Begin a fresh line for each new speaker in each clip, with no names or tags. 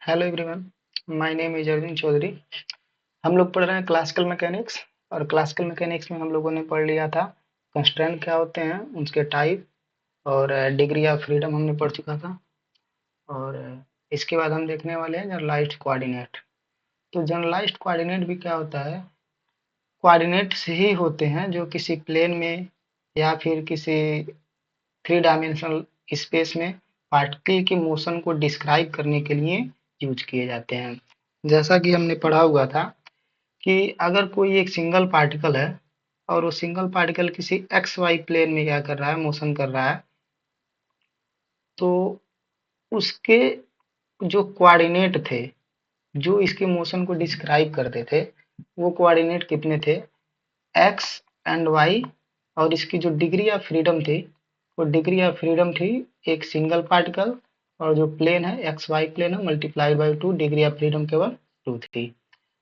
Hello everyone, my name is Arjun Chaudhary. हम लोग पढ़ रहे हैं क्लासिकल मैकेनिक्स। और क्लासिकल मैकेनिक्स में हम लोगों ने पढ़ लिया था कंस्ट्रेंट क्या होते हैं, उनके टाइप और डिग्री ऑफ फ्रीडम हमने पढ़ चुका था। और इसके बाद हम देखने वाले हैं जनरलाइज्ड कोऑर्डिनेट। तो जनरलाइज्ड कोऑर्डिनेट भी क्या होता है, कोऑर्डिनेट्स ही होते हैं जो किसी प्लेन में या फिर किसी थ्री डायमेंशनल स्पेस में पार्टिकल के मोशन को डिस्क्राइब करने के लिए यूज किए जाते हैं। जैसा कि हमने पढ़ा हुआ था कि अगर कोई एक सिंगल पार्टिकल है और वो सिंगल पार्टिकल किसी एक्स वाई प्लेन में क्या कर रहा है, मोशन कर रहा है, तो उसके जो कोऑर्डिनेट थे जो इसके मोशन को डिस्क्राइब करते थे, वो कोऑर्डिनेट कितने थे, एक्स एंड वाई। और इसकी जो डिग्री ऑफ फ्रीडम थी, वो डिग्री ऑफ फ्रीडम थी एक सिंगल पार्टिकल, और जो प्लेन है एक्स वाई प्लेन है multiplied by two, degree of freedom केवल टू थी।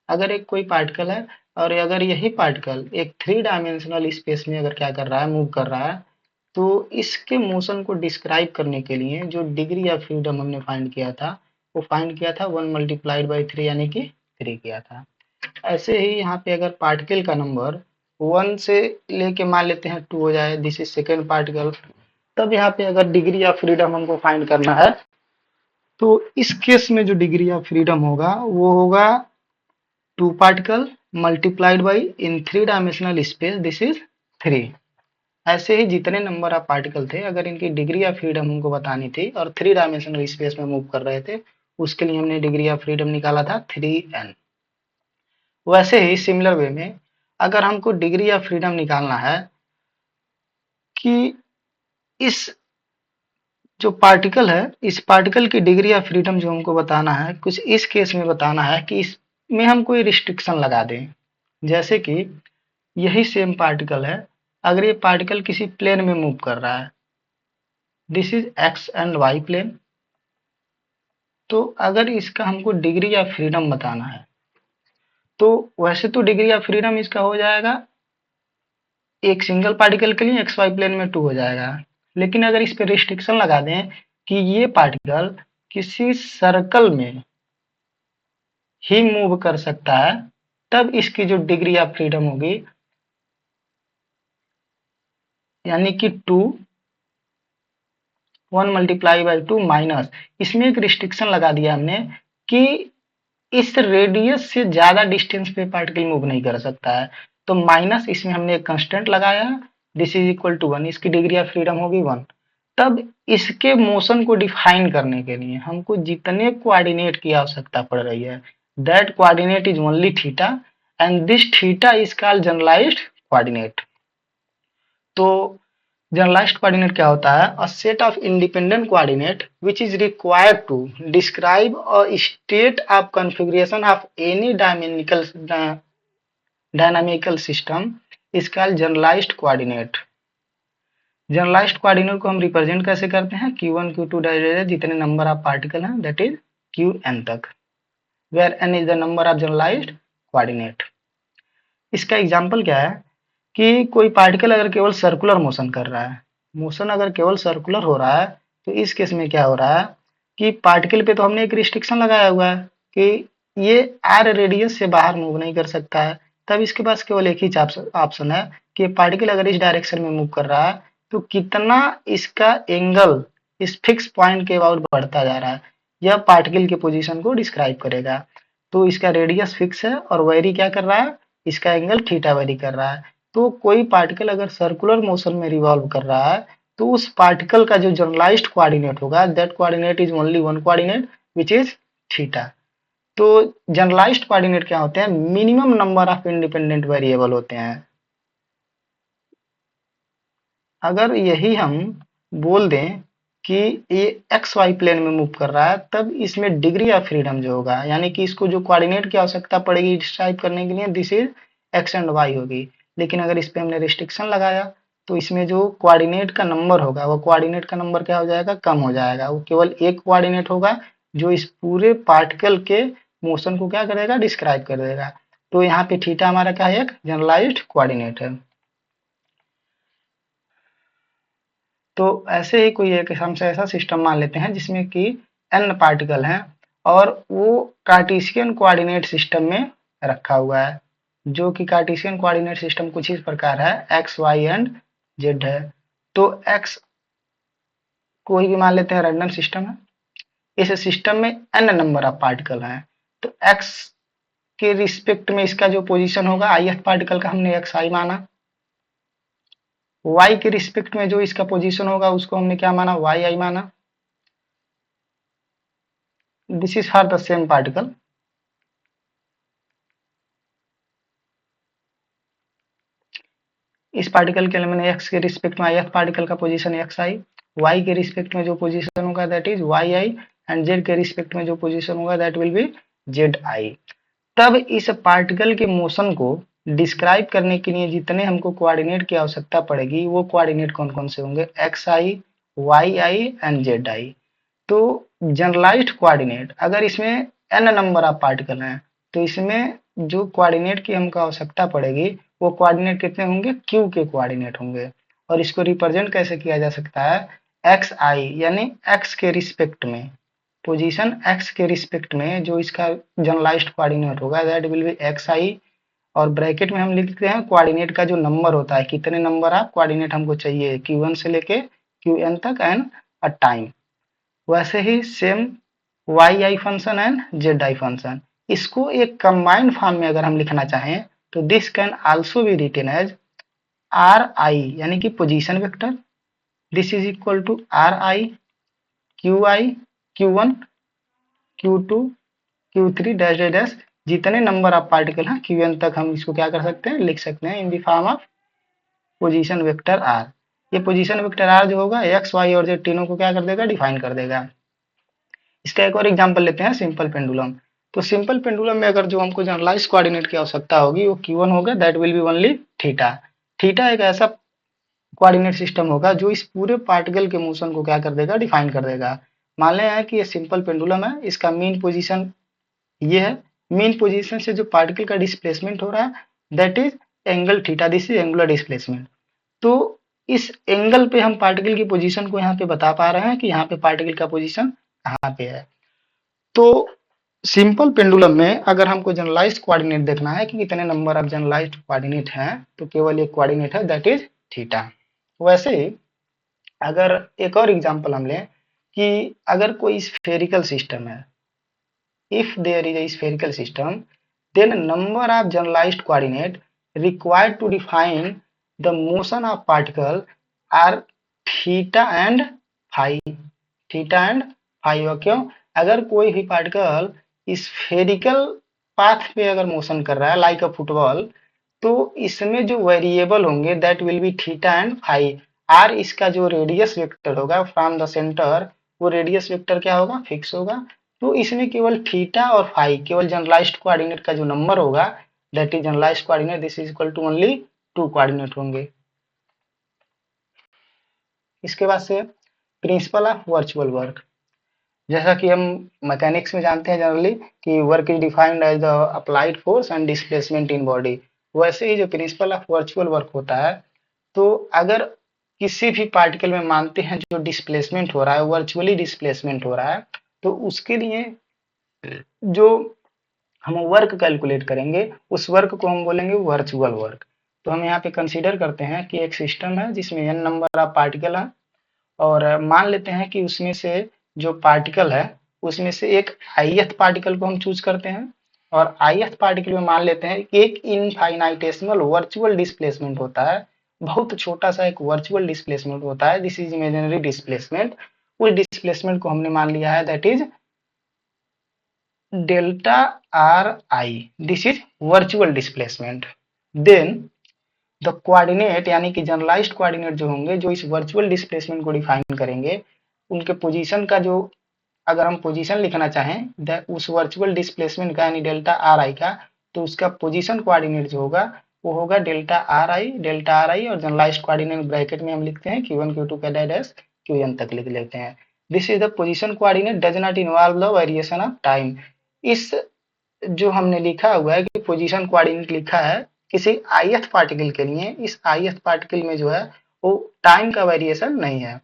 अगर एक कोई पार्टिकल है और अगर यही पार्टिकल एक थ्री डायमेंशनल स्पेस में अगर क्या कर रहा है, मूव कर रहा है, तो इसके मोशन को डिस्क्राइब करने के लिए जो डिग्री ऑफ फ्रीडम हमने फाइंड किया था, वो फाइंड किया था 1 × 3 यानी कि 3 किया था। ऐसे ही यहाँ पे अगर पार्टिकल का नंबर 1 से लेके मान लेते हैं 2 हो जाए, दिस इज सेकेंड पार्टिकल, तब यहाँ पे अगर डिग्री ऑफ फ्रीडम हमको फाइंड करना है, तो इस केस में जो डिग्री ऑफ फ्रीडम होगा वो होगा 2 particle multiplied by in three dimensional space, this is 3। ऐसे ही जितने नंबर ऑफ पार्टिकल थे, अगर इनकी डिग्री ऑफ फ्रीडम हमको बतानी थी और थ्री डायमेंशनल स्पेस में मूव कर रहे थे, उसके लिए हमने डिग्री ऑफ फ्रीडम निकाला था 3n। वैसे ही सिमिलर वे में अगर हमको डिग्री ऑफ फ्रीडम निकालना है कि इस जो पार्टिकल है, इस पार्टिकल की डिग्री ऑफ फ्रीडम जो हमको बताना है, कुछ इस केस में बताना है कि इसमें हम कोई रिस्ट्रिक्शन लगा दें। जैसे कि यही सेम पार्टिकल है, अगर ये पार्टिकल किसी प्लेन में मूव कर रहा है, this is X and Y plane, तो अगर इसका हमको डिग्री ऑफ फ्रीडम बताना है, तो वैसे तो डिग्री ऑफ फ्रीडम इसका हो जाएगा एक सिंगल पार्टिकल के लिए एक्स वाई प्लेन में 2 हो जाएगा। लेकिन अगर इस पे रिस्ट्रिक्शन लगा दें कि ये पार्टिकल किसी सर्कल में ही मूव कर सकता है, तब इसकी जो डिग्री ऑफ फ्रीडम होगी यानी कि 2, 1 × 2 माइनस, इसमें एक रिस्ट्रिक्शन लगा दिया हमने कि इस रेडियस से ज्यादा डिस्टेंस पे पार्टिकल मूव नहीं कर सकता है, तो माइनस इसमें हमने एक कांस्टेंट लगाया, दिस इज इक्वल टू 1, इसकी डिग्री ऑफ फ्रीडम होगी 1। तब इसके मोशन को डिफाइन करने के लिए हमको जितने कोऑर्डिनेट की आवश्यकता पड़ रही है, that coordinate is only theta, and this theta is called generalised coordinate. तो जनरलाइज्ड कोऑर्डिनेट क्या होता है, a set of independent coordinate which is required to describe a state of configuration of any dynamical system is called generalised coordinate. Generalised coordinate को हम represent कैसे करते हैं, q1 q2 जितने नंबर ऑफ पार्टिकल हैं, दैट इज qn तक, where n is the number of generalised coordinate. इसका example क्या है कि कोई पार्टिकल अगर केवल सर्कुलर मोशन कर रहा है, मोशन अगर केवल सर्कुलर हो रहा है, तो इस केस में क्या हो रहा है कि पार्टिकल पे तो हमने एक रिस्ट्रिक्शन लगाया हुआ है कि ये आर रेडियस से बाहर मूव नहीं कर सकता है। तब इसके पास केवल एक ही ऑप्शन है कि पार्टिकल अगर इस डायरेक्शन में मूव कर रहा है, तो कितना इसका एंगल इस फिक्स पॉइंट के अबाउट बढ़ता जा रहा है, यह पार्टिकल के पोजीशन को डिस्क्राइब करेगा। तो इसका रेडियस फिक्स है और वेरी क्या कर रहा है, इसका एंगल थीटा वेरी कर रहा है। तो कोई पार्टिकल अगर सर्कुलर मोशन में रिवॉल्व कर रहा है, तो उस पार्टिकल का जो जनरलाइज्ड कोऑर्डिनेट होगा, that coordinate is only one coordinate which is theta. तो जनरलाइज्ड कोऑर्डिनेट क्या होते हैं, minimum number of independent variable होते हैं। अगर यही हम बोल दें कि ये एक्स वाई प्लेन में मूव कर रहा है, तब इसमें डिग्री ऑफ फ्रीडम जो होगा, यानी कि इसको जो कोऑर्डिनेट की आवश्यकता पड़ेगी डिस्क्राइब करने के लिए, this is X and Y होगी। लेकिन अगर इस पे हमने रिस्ट्रिक्शन लगाया, तो इसमें जो कोऑर्डिनेट का नंबर होगा, वो कोऑर्डिनेट का नंबर क्या हो जाएगा, कम हो जाएगा। वो केवल एक कोऑर्डिनेट होगा जो इस पूरे पार्टिकल के मोशन को क्या करेगा, डिस्क्राइब कर देगा। तो यहाँ पे थीटा हमारा क्या है, एक जनरलाइज्ड कोऑर्डिनेट है। तो ऐसे ही कोई एक हम ऐसा सिस्टम मान लेते हैं जिसमें कि n पार्टिकल हैं और वो कार्टेशियन कोऑर्डिनेट सिस्टम में रखा हुआ है, जो कि कार्टेशियन कोऑर्डिनेट सिस्टम कुछ इस प्रकार है, एक्स वाई एंड जेड है। तो एक्स कोई भी मान लेते हैं रैंडम सिस्टम है, इस सिस्टम में n नंबर ऑफ पार्टिकल हैं, तो x के रिस्पेक्ट में इसका जो पोजीशन होगा ith पार्टिकल का हमने xi माना, y के रिस्पेक्ट में जो इसका पोजीशन होगा उसको हमने क्या माना, yi माना। This is for the same particle. इस पार्टिकल के लिए मैंने x के रिस्पेक्ट में ith पार्टिकल का पोजीशन xi, y के रिस्पेक्ट में जो पोजीशन होगा that is yi and z के रिस्पेक्ट में जो पोजीशन होगा दैट विल बी zi। तब इस पार्टिकल के मोशन को डिस्क्राइब करने के लिए जितने हमको कोऑर्डिनेट की आवश्यकता पड़ेगी वो कोऑर्डिनेट कौन कौन से होंगे, xi, yi एंड zi। तो जनरलाइज्ड कोऑर्डिनेट अगर इसमें n नंबर ऑफ पार्टिकल हैं तो इसमें जो कोऑर्डिनेट की हमको आवश्यकता पड़ेगी वो कोऑर्डिनेट कितने होंगे, q के कोऑर्डिनेट होंगे। और इसको रिप्रेजेंट कैसे किया जा सकता है, xi यानी x के रिस्पेक्ट में, पोजीशन x के रिस्पेक्ट में जो इसका जनरलाइज्ड कोऑर्डिनेट होगा दैट विल बी xi, और ब्रैकेट में हम लिखते हैं कोऑर्डिनेट का जो नंबर होता है, कितने नंबर ऑफ कोऑर्डिनेट हमको चाहिए q1 से लेके qn तक एंड अ टाइम। वैसे ही same yi function and zi function, इसको एक कंबाइंड फॉर्म में अगर हम लिखना चाहें तो this can also be written as ri यानी कि position vector, this is equal to ri qi q1 q2 q3 dash dash dash, जितने नंबर ऑफ पार्टिकल हैं qn तक हम इसको क्या कर सकते हैं, लिख सकते हैं in the form of position vector r। ये पोजीशन वेक्टर r जो होगा x y और z तीनों को क्या कर देगा, डिफाइन कर देगा। इसका एक और एग्जांपल लेते हैं, सिंपल पेंडुलम। तो सिंपल पेंडुलम में अगर जो हमको जनरलाइज कोऑर्डिनेट की आवश्यकता होगी वो q1 होगा, that will B only theta. Theta एक ऐसा कोऑर्डिनेट सिस्टम होगा जो इस पूरे पार्टिकल के मोशन को क्या कर देगा, डिफाइन कर देगा। मान लें है कि ये सिंपल पेंडुलम है, इसका मीन पोजीशन ये है, मीन पोजीशन से जो पार्टिकल का डिस्प्लेसमेंट हो रहा है that is angle theta, this is angular displacement. तो इस एंगल पे हम पार्टिकल की पोजीशन को यहाँ पे बता पा रहे हैं कि यहाँ पे पार्टिकल का पोजीशन कहाँ पे है। तो सिंपल पेंडुलम में अगर हमको जनरलाइज्ड कोऑर्डिनेट देखना है कि कितने नंबर ऑफ जनरलाइज्ड कोऑर्डिनेट हैं तो केवल एक कोऑर्डिनेट है दैट इज थीटा। वैसे ही अगर एक और एग्जांपल हम लें कि अगर कोई स्फेरिकल सिस्टम है, if there is a spherical system then number of generalized coordinate required to define the motion of particle are theta and phi, theta and phi. क्यों, अगर कोई भी पार्टिकल स्फेरिकल पाथ पे अगर मोशन कर रहा है लाइक अ फुटबॉल, तो इसमें जो वेरिएबल होंगे that will be theta and phi. Or इसका जो रेडियस वेक्टर होगा फ्रॉम द सेंटर, वो रेडियस वेक्टर क्या होगा, फिक्स होगा। तो इसमें केवल थीटा और फाई, केवल जनरलाइज्ड कोऑर्डिनेट का जो नंबर होगा that is generalised coordinate, this is equal to only 2 coordinate होंगे। इसके बाद से प्रिंसिपल ऑफ वर्चुअल वर्क, जैसा कि हम मैकेनिक्स में जानते हैं जनरली कि work is defined as the applied force and displacement in body, वैसे ही जो प्रिंसिपल ऑफ वर्चुअल वर्क होता है, तो अगर किसी भी पार्टिकल में मानते हैं जो डिस्प्लेसमेंट हो रहा है, वर्चुअली डिस्प्लेसमेंट हो रहा है, तो उसके लिए जो हम वर्क कैलकुलेट करेंगे उस वर्क को हम बोलेंगे वर्चुअल वर्क। तो हम यहाँ पे कंसीडर करते हैं कि एक सिस्टम है जिसमें n नंबर ऑफ पार्टिकल है, और मान लेते हैं कि उसमें से जो पार्टिकल है उसमें से एक ith पार्टिकल को हम चूज करते हैं, और ith पार्टिकल में मान लेते हैं कि एक इनफाइनाइटेसिमल वर्चुअल डिस्प्लेसमेंट होता है, बहुत छोटा सा एक वर्चुअल डिस्प्लेसमेंट होता है, दिस इज इमेजिनरी डिस्प्लेसमेंट। उस डिस्प्लेसमेंट को हमने मान लिया है that is delta R I, this is virtual displacement. Then the coordinate यानी कि जनरलाइज्ड कोऑर्डिनेट जो होंगे जो इस वर्चुअल डिस्प्लेसमेंट को डिफाइन करेंगे, उनके पोजीशन का जो अगर हम पोजीशन लिखना चाहें उस वर्चुअल डिस्प्लेसमेंट का यानी डेल्टा आर आई का, तो उसका पोजीशन कोऑर्डिनेट जो होगा वो होगा डेल्टा आर आई, और जनरलाइज्ड कोऑर्डिनेट ब्रैकेट में हम लिखते हैं Q1 Q2 का डैश Qn तक लिख लेते हैं। This is the position coordinate does not involve the variation of time. इस जो हमने लिखा हुआ है कि पोजीशन कोऑर्डिनेट लिखा है किसी ith पार्टिकल के लिए, इस ith पार्टिकल में जो है वो टाइम का वेरिएशन नहीं है।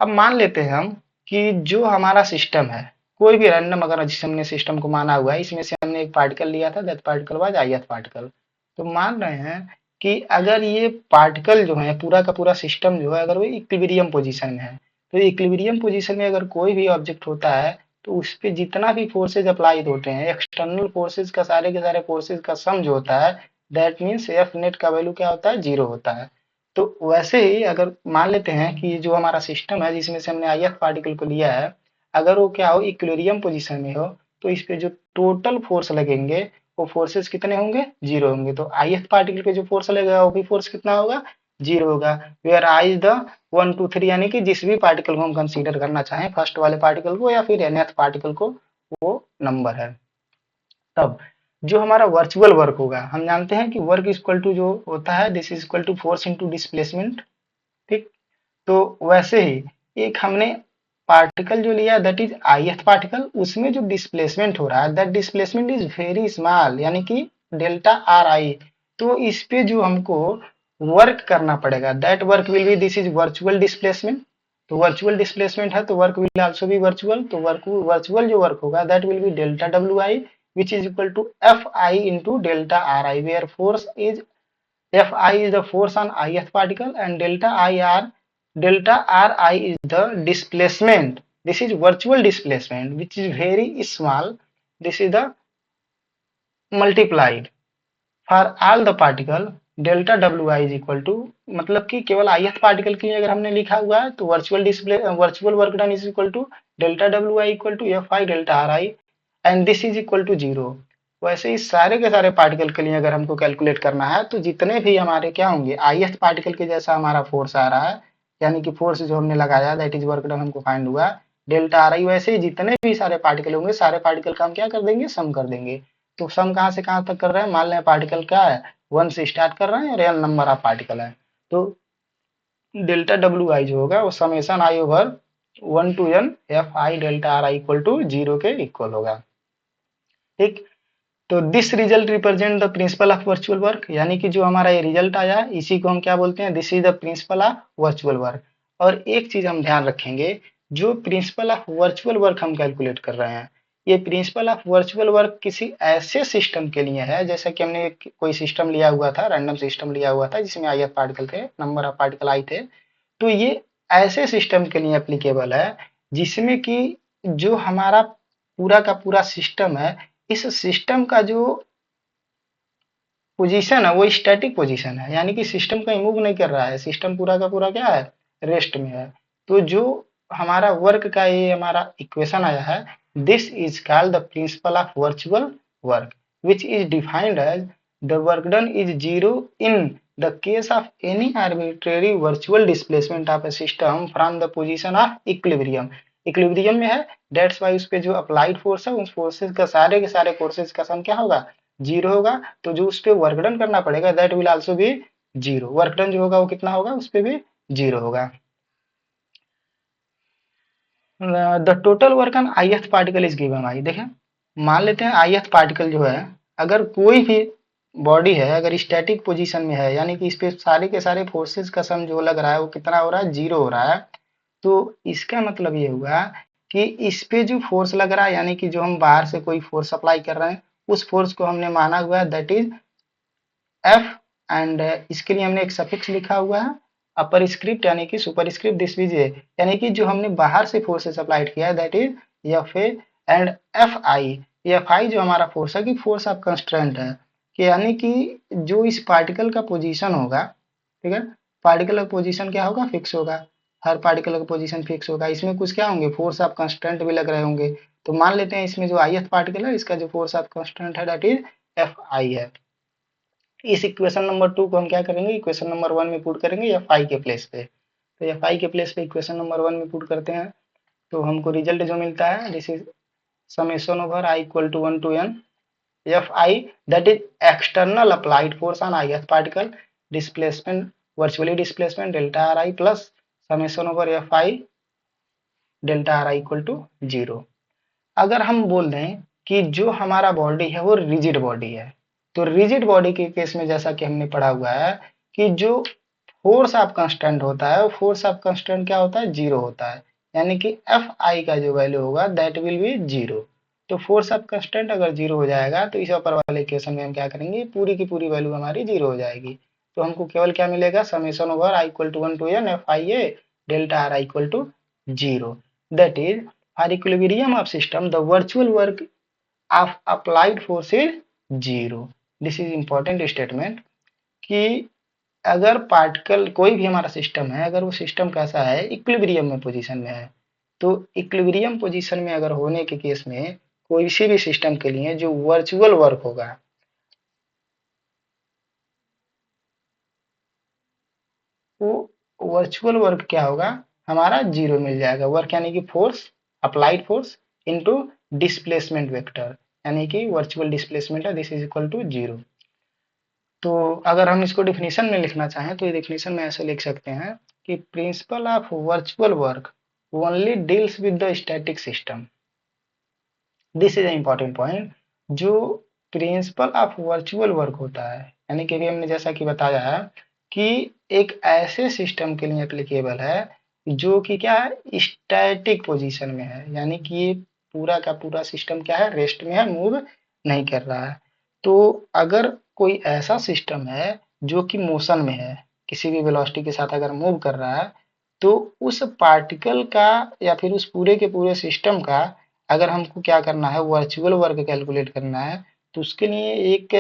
अब मान लेते हैं हम कि जो हमारा सिस्टम है कोई भी रैंडम अगर जिस हमने सिस्टम को माना हुआ है, इसमें से हमने एक पार्टिकल लिया था, that particle was ith particle. तो मान रहे हैं कि अगर ये पार्टिकल जो है पूरा का पूरा सिस्टम जो है अगर वो इक्विलिब्रियम पोजीशन में है, तो इक्विलिब्रियम पोजीशन में अगर कोई भी ऑब्जेक्ट होता है तो उस पे जितना भी फोर्सेज अप्लाइड होते हैं, एक्सटर्नल फोर्सेज का सारे के सारे फोर्सेज का सम जो होता है, दैट मीन्स एफ नेट का वैल्यू क्या होता है, 0 होता है। तो वैसे ही अगर मान लेते हैं कि जो हमारा सिस्टम है जिसमें से हमने ith पार्टिकल को लिया है, अगर वो क्या हो इक्विलिब्रियम पोजीशन में हो, तो इस पे जो टोटल फोर्स लगेंगे वो फोर्सेस कितने होंगे, 0 होंगे। तो ith पार्टिकल पे जो फोर्स लगेगा वो भी फोर्स कितना होगा, 0 होगा। वेयर आई इज द 1 2 3, यानी कि जिस भी पार्टिकल को हम कंसीडर करना चाहें, फर्स्ट वाले पार्टिकल को या फिर nth पार्टिकल को, वो नंबर है। तब जो हमारा वर्चुअल वर्क होगा, हम जानते हैं कि वर्क इक्वल टू जो होता है this is equal to force into displacement. ठीक, तो वैसे ही एक हमने पार्टिकल जो लिया दैट इज ith पार्टिकल, उसमें जो डिस्प्लेसमेंट हो रहा है that displacement is very small, यानी कि डेल्टा आर आई। तो इस पे जो हमको वर्क करना पड़ेगा that work will be, this is virtual displacement. तो वर्चुअल डिस्प्लेसमेंट है तो work will also be virtual. तो वर्चुअल जो वर्क होगा that will be delta W I which is equal to F I into delta R I, where force is Fi is the force on ith particle and delta Ri is the displacement. This is virtual displacement which is very small. This is the multiplied for all the particle delta Wi is equal to, मतलब कि केवल ith particle के लिए अगर हमने लिखा हुआ है तो virtual work done is equal to delta Wi equal to Fi delta Ri and this is equal to 0। वैसे ही सारे के सारे पार्टिकल के लिए अगर हमको कैलकुलेट करना है तो जितने भी हमारे क्या होंगे ith पार्टिकल के जैसा हमारा फोर्स आ रहा है, यानी कि फोर्स जो हमने लगाया दैट इज वर्क डन हमको फाइंड हुआ डेल्टा आर आई, वैसे ही जितने भी सारे पार्टिकल होंगे सारे पार्टिकल का हम क्या कर देंगे, सम कर देंगे। तो सम कहाँ से कहाँ तक कर रहे हैं, मान लें पार्टिकल क्या है 1 से स्टार्ट कर रहे हैं और एन नंबर ऑफ पार्टिकल है, तो डेल्टा डब्ल्यू आई जो होगा वो summation I over 1 to N F I delta R I equal to 0 के इक्वल होगा। ठीक, तो this result represent the principle of virtual work, यानी कि जो हमारा ये रिजल्ट आया इसी को हम क्या बोलते हैं, this is the principle of virtual work. और एक चीज हम ध्यान रखेंगे, जो प्रिंसिपल ऑफ वर्चुअल वर्क हम कैलकुलेट कर रहे हैं, ये प्रिंसिपल ऑफ वर्चुअल वर्क किसी ऐसे सिस्टम के लिए है, जैसा कि हमने कोई सिस्टम लिया हुआ था, रैंडम सिस्टम लिया हुआ था जिसमें ith पार्टिकल थे, नंबर ऑफ पार्टिकल आई थे। तो ये ऐसे सिस्टम के लिए एप्लीकेबल है जिसमें कि जो हमारा पूरा का पूरा सिस्टम है, इस सिस्टम का जो पोजीशन है वो स्टैटिक पोजीशन है, यानी कि सिस्टम कहीं मूव नहीं कर रहा है, सिस्टम पूरा का पूरा क्या है, रेस्ट में है। तो जो हमारा वर्क का ये हमारा इक्वेशन आया है, this is called the principle of virtual work which is defined as the work done is 0 in the case of any arbitrary virtual displacement of a system from the position of equilibrium. Equilibrium में है, that's why उस पे जो applied force है उस forces का सारे के सारे फोर्सेज का सम क्या होगा, 0 होगा। तो जो उस पे वर्क डन करना पड़ेगा that will also B 0, work done जो होगा वो कितना होगा, उस पे भी 0 होगा। The total work on ith particle is given I, देखें मान लेते हैं ith पार्टिकल जो है, अगर कोई भी बॉडी है अगर स्टैटिक पोजीशन में है, यानी कि इस पे सारे के सारे फोर्सेस का सम जो लग रहा है वो कितना हो रहा है, 0 हो रहा है। तो इसका मतलब ये हुआ कि इस पे जो फोर्स लग रहा है, यानी कि जो हम बाहर से कोई फोर्स अप्लाई कर रहे हैं, उस फोर्स को हमने माना हुआ है दैट इज एफ, एंड इसके लिए हमने एक सफिक्स लिखा हुआ है अपर स्क्रिप्ट यानी कि सुपर स्क्रिप्ट दिस विज, यानी कि जो हमने बाहर से फोर्सेस अप्लाइड किया है that is F A and F I. F I जो हमारा फोर्स है कि फोर्स ऑफ कंस्ट्रेंट है, कि यानी कि जो इस पार्टिकल का पोजीशन होगा, ठीक है, पार्टिकल का पोजीशन क्या होगा, फिक्स होगा, हर पार्टिकल का पोजीशन फिक्स होगा, इसमें कुछ क्या होंगे, फोर्स ऑफ कंस्ट्रेंट भी लग रहे होंगे। तो मान लेते हैं इसमें जो ith पार्टिकल है इसका जो फोर्स ऑफ कंस्ट्रेंट है दैट इज एफ आई है। इस इक्वेशन नंबर 2 को हम क्या करेंगे, इक्वेशन नंबर 1 में पुट करेंगे एफ आई के प्लेस पे। तो एफ आई के प्लेस पे इक्वेशन नंबर 1 में पुट करते हैं तो हमको रिजल्ट जो मिलता है this is summation over I equal to 1 to N F I that is external applied force on ith particle displacement virtually displacement delta R I plus summation over F I delta R I equal to 0। अगर हम बोल दें कि जो हमारा body है वो rigid body है, तो रिजिड बॉडी के केस में जैसा कि हमने पढ़ा हुआ है कि जो फोर्स ऑफ कंस्टेंट होता है वो फोर्स ऑफ कंस्टेंट क्या होता है, 0 होता है। यानी कि एफ आई का जो वैल्यू होगा दैट विल बी 0। तो फोर्स ऑफ कंस्टेंट अगर 0 हो जाएगा तो इस ऊपर वाले इक्वेशन में हम क्या करेंगे, पूरी की पूरी वैल्यू हमारी 0 हो जाएगी। तो हमको केवल क्या मिलेगा, summation over I equal to 1 to N F I A delta R I equal to 0। That is for equilibrium of system the virtual work of applied force is 0। This is important statement कि अगर particle कोई भी हमारा system है, अगर वो system कैसा है, इक्विलिब्रियम में पोजीशन में है, तो इक्विलिब्रियम पोजीशन में अगर होने के केस में कोई सी भी सिस्टम के लिए जो वर्चुअल वर्क होगा वो वर्चुअल वर्क क्या होगा, हमारा 0 मिल जाएगा। वर्क यानी कि force, applied force into displacement vector, यानी कि वर्चुअल डिस्प्लेसमेंट है, दिस इज इक्वल टू 0। तो अगर हम इसको डिफिनीशन में लिखना चाहें तो ये डिफिनीशन में ऐसे लिख सकते हैं कि principal of virtual work only deals with the static system. This is important point. जो प्रिंसिपल ऑफ वर्चुअल वर्क होता है, यानी कि अभी हमने जैसा कि बताया है कि एक ऐसे सिस्टम के लिए एप्लीकेबल है जो कि क्या है, स्टैटिक पोजीशन में है, यानी कि ये पूरा का पूरा सिस्टम क्या है, रेस्ट में है, मूव नहीं कर रहा है। तो अगर कोई ऐसा सिस्टम है जो कि मोशन में है, किसी भी वेलोसिटी के साथ अगर मूव कर रहा है, तो उस पार्टिकल का या फिर उस पूरे के पूरे सिस्टम का अगर हमको क्या करना है, वर्चुअल वर्क कैलकुलेट करना है, तो उसके लिए एक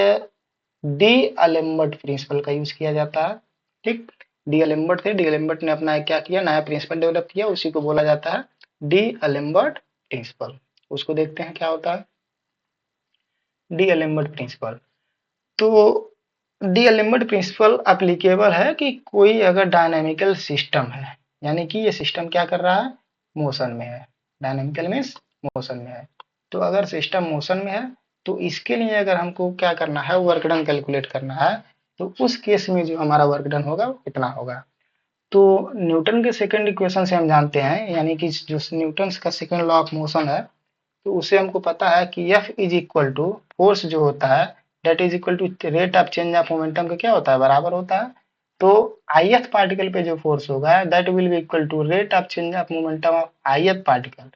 डी अलेम्बर्ट प्रिंसिपल का यूज किया जाता है। ठीक, डी अलेम्बर्ट थे, डी अलेम्बर्ट ने अपना क्या किया, नया प्रिंसिपल डेवलप किया, उसी को बोला जाता है डी अलेम्बर्ट प्रिंसिपल। उसको देखते हैं क्या होता है डी अलेम्बर्ट प्रिंसिपल। तो डी अलेम्बर्ट प्रिंसिपल अप्लीकेबल है कि कोई अगर डायनामिकल सिस्टम है, यानी कि ये सिस्टम क्या कर रहा है, मोशन में है। डायनामिकल मीन्स मोशन में है। तो अगर सिस्टम मोशन में है तो इसके लिए अगर हमको क्या करना है, वर्क डन कैलकुलेट करना है, तो उस केस में जो हमारा वर्क डन होगा वो कितना होगा। तो न्यूटन के सेकंड इक्वेशन से हम जानते हैं, यानी कि जो न्यूटन का सेकंड लॉ ऑफ मोशन है, तो उसे हमको पता है कि F is equal to force जो होता है that is equal to rate of change of momentum का क्या होता है, बराबर होता है। तो ith पार्टिकल पे जो फोर्स होगा that will be equal to rate of change of momentum of ith particle.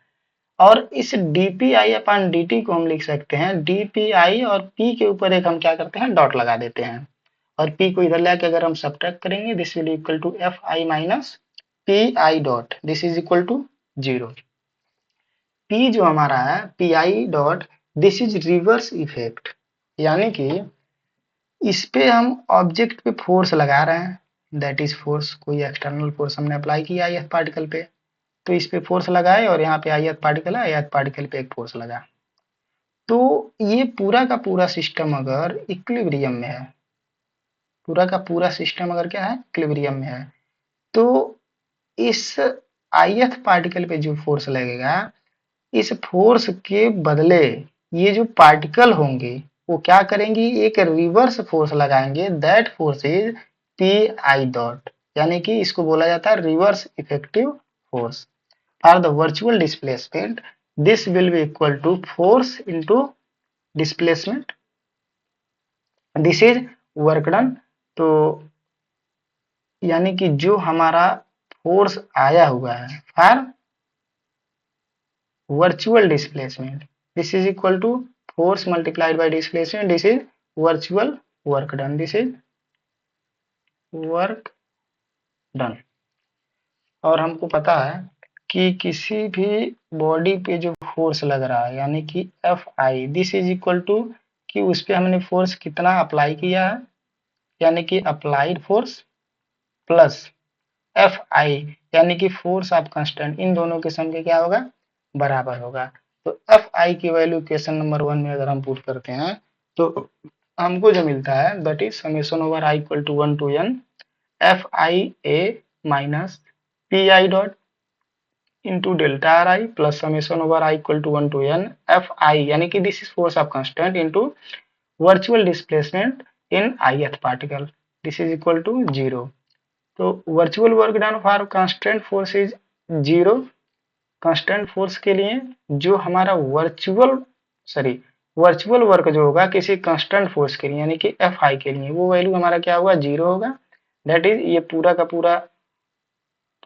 और इस dpi अपॉन dt को हम लिख सकते हैं dpi, और p के ऊपर एक हम क्या करते हैं, डॉट लगा देते हैं, और p को इधर लाके अगर हम सब्ट्रैक्ट करेंगे this will equal to fi minus pi dot, this is equal to 0। P जो हमारा है pi dot, this is reverse effect, यानी कि इस पे हम ऑब्जेक्ट पे फोर्स लगा रहे हैं, दैट इज फोर्स, कोई एक्सटर्नल फोर्स हमने अप्लाई किया ith पार्टिकल पे, तो इस पे फोर्स लगाए और यहाँ पे ith पार्टिकल है, ith पार्टिकल पे एक फोर्स लगा। तो ये पूरा का पूरा सिस्टम अगर इक्विलिब्रियम में है, पूरा का पूरा सिस्टम अगर क्या है, इक्विलिब्रियम में है, तो इस ith पार्टिकल पे जो फोर्स लगेगा, इस फोर्स के बदले ये जो पार्टिकल होंगे वो क्या करेंगी, एक रिवर्स फोर्स लगाएंगे, that force is P I dot, यानी कि इसको बोला जाता है reverse effective force. For the virtual displacement this will be equal to force into displacement, this is work done. तो यानी कि जो हमारा फोर्स आया हुआ है for virtual displacement, this is equal to force multiplied by displacement, this is virtual work done, this is work done। और हमको पता है कि किसी भी बॉडी पे जो फोर्स लग रहा है, यानी कि F I, this is equal to कि उस पे हमने फोर्स कितना अप्लाई किया है, यानी कि applied force plus F I, यानी कि फोर्स ऑफ कांस्टेंट, इन दोनों के सम के क्या होगा, बराबर होगा। तो एफ आई की वैल्यू क्वेश्चन नंबर 1 में अगर हम पुट करते हैं तो हमको जो मिलता है that is summation over I equal to 1 to n F I A minus P I dot into delta R I plus summation over I equal to 1 to n F I, यानी कि this is force of constant into virtual displacement in ith particle, this is equal to 0। तो virtual work done for constant force is 0। Constant force के लिए जो हमारा virtual work जो होगा किसी कांस्टेंट फोर्स के लिए, यानी कि एफ आई के लिए, वो वैल्यू हमारा क्या होगा, 0 होगा। दैट इज ये पूरा का पूरा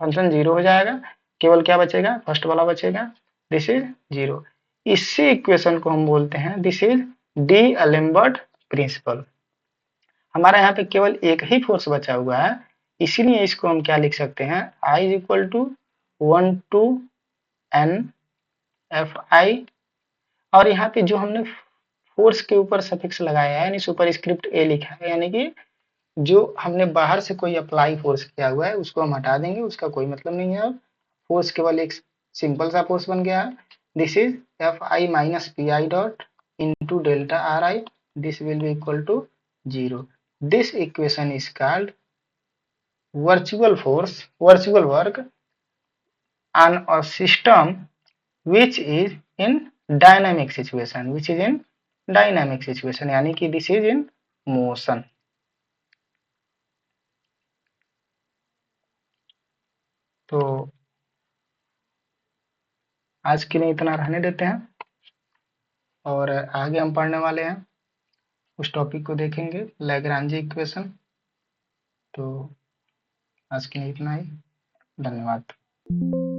फंक्शन 0 हो जाएगा। केवल क्या बचेगा, फर्स्ट वाला बचेगा, दिस इज 0। इसी इक्वेशन को हम बोलते हैं this is D'Alembert principle. हमारा यहाँ पे केवल एक ही फोर्स बचा हुआ है, इसीलिए इसको हम क्या लिख सकते हैं, I is equal to 1 to n F I. और यहाँ पे जो हमने फोर्स के ऊपर सफिक्स लगाया है यानी सुपरस्क्रिप्ट ए लिखा है, यानी कि जो हमने बाहर से कोई अप्लाई फोर्स किया हुआ है उसको हम हटा देंगे, उसका कोई मतलब नहीं है। अब फोर्स केवल एक सिंपल सा फोर्स बन गया है, this is F I minus P I dot into delta R I, this will be equal to 0। This equation is called virtual force, virtual work on a system which is in dynamic situation, which is in dynamic situation, यानी कि this is in motion। तो आज के लिए इतना रहने देते हैं और आगे हम पढ़ने वाले हैं, उस टॉपिक को देखेंगे, लैग्रांज इक्वेशन। तो आज के लिए इतना ही, धन्यवाद।